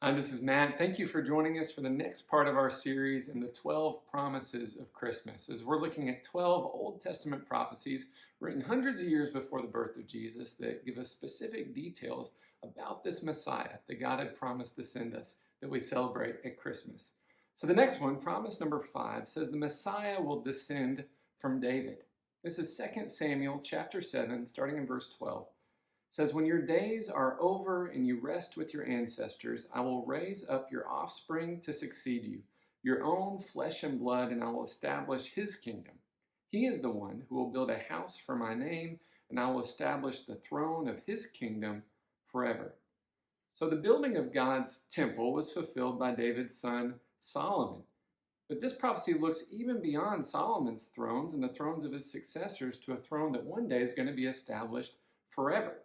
Hi, this is Matt. Thank you for joining us for the next part of our series in the 12 Promises of Christmas, as we're looking at 12 Old Testament prophecies written hundreds of years before the birth of Jesus that give us specific details about this Messiah that God had promised to send us that we celebrate at Christmas. So the next one, promise number 5, says the Messiah will descend from David. This is 2 Samuel chapter 7, starting in verse 12. Says, when your days are over and you rest with your ancestors, I will raise up your offspring to succeed you, your own flesh and blood, and I will establish his kingdom. He is the one who will build a house for my name, and I will establish the throne of his kingdom forever. So the building of God's temple was fulfilled by David's son Solomon. But this prophecy looks even beyond Solomon's thrones and the thrones of his successors to a throne that one day is going to be established forever.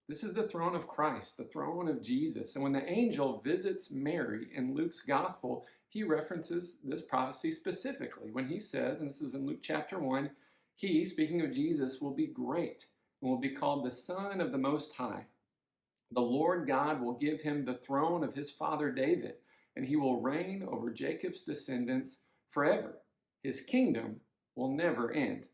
This is the throne of Christ, the throne of Jesus. And when the angel visits Mary in Luke's gospel, he references this prophecy specifically when he says, and this is in Luke chapter 1, he, speaking of Jesus, will be great and will be called the Son of the Most High. The Lord God will give him the throne of his father David, and he will reign over Jacob's descendants forever. His kingdom will never end.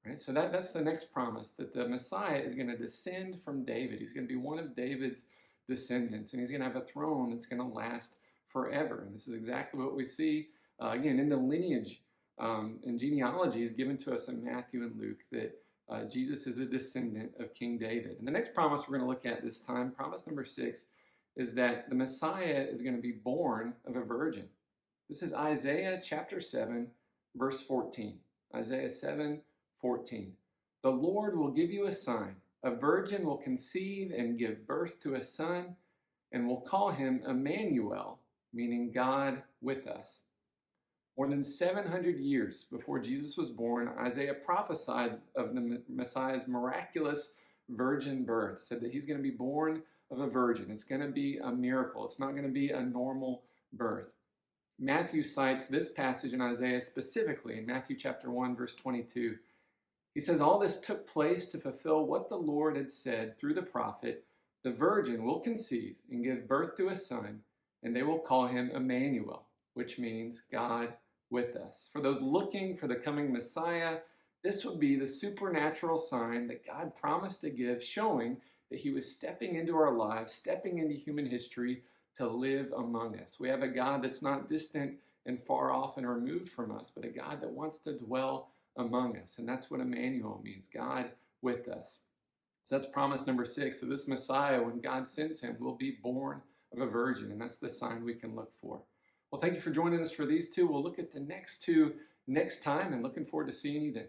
Right? So that's the next promise, that the Messiah is going to descend from David. He's going to be one of David's descendants, and he's going to have a throne that's going to last forever. And this is exactly what we see, again, in the lineage and genealogies given to us in Matthew and Luke, that Jesus is a descendant of King David. And the next promise we're going to look at this time, promise number 6, is that the Messiah is going to be born of a virgin. This is Isaiah chapter 7, verse 14. Isaiah 7, 14. The Lord will give you a sign. A virgin will conceive and give birth to a son, and will call him Emmanuel, meaning God with us. More than 700 years before Jesus was born, Isaiah prophesied of the Messiah's miraculous virgin birth, said that he's going to be born of a virgin. It's going to be a miracle. It's not going to be a normal birth. Matthew cites this passage in Isaiah specifically in Matthew chapter 1, verse 22. He says, all this took place to fulfill what the Lord had said through the prophet, the virgin will conceive and give birth to a son, and they will call him Emmanuel, which means God with us. For those looking for the coming Messiah, this would be the supernatural sign that God promised to give, showing that he was stepping into our lives, stepping into human history to live among us. We have a God that's not distant and far off and removed from us, but a God that wants to dwell among us. And that's what Emmanuel means, God with us. So that's promise number 6. So this Messiah, when God sends him, will be born of a virgin. And that's the sign we can look for. Well, thank you for joining us for these two. We'll look at the next two next time, and looking forward to seeing you then.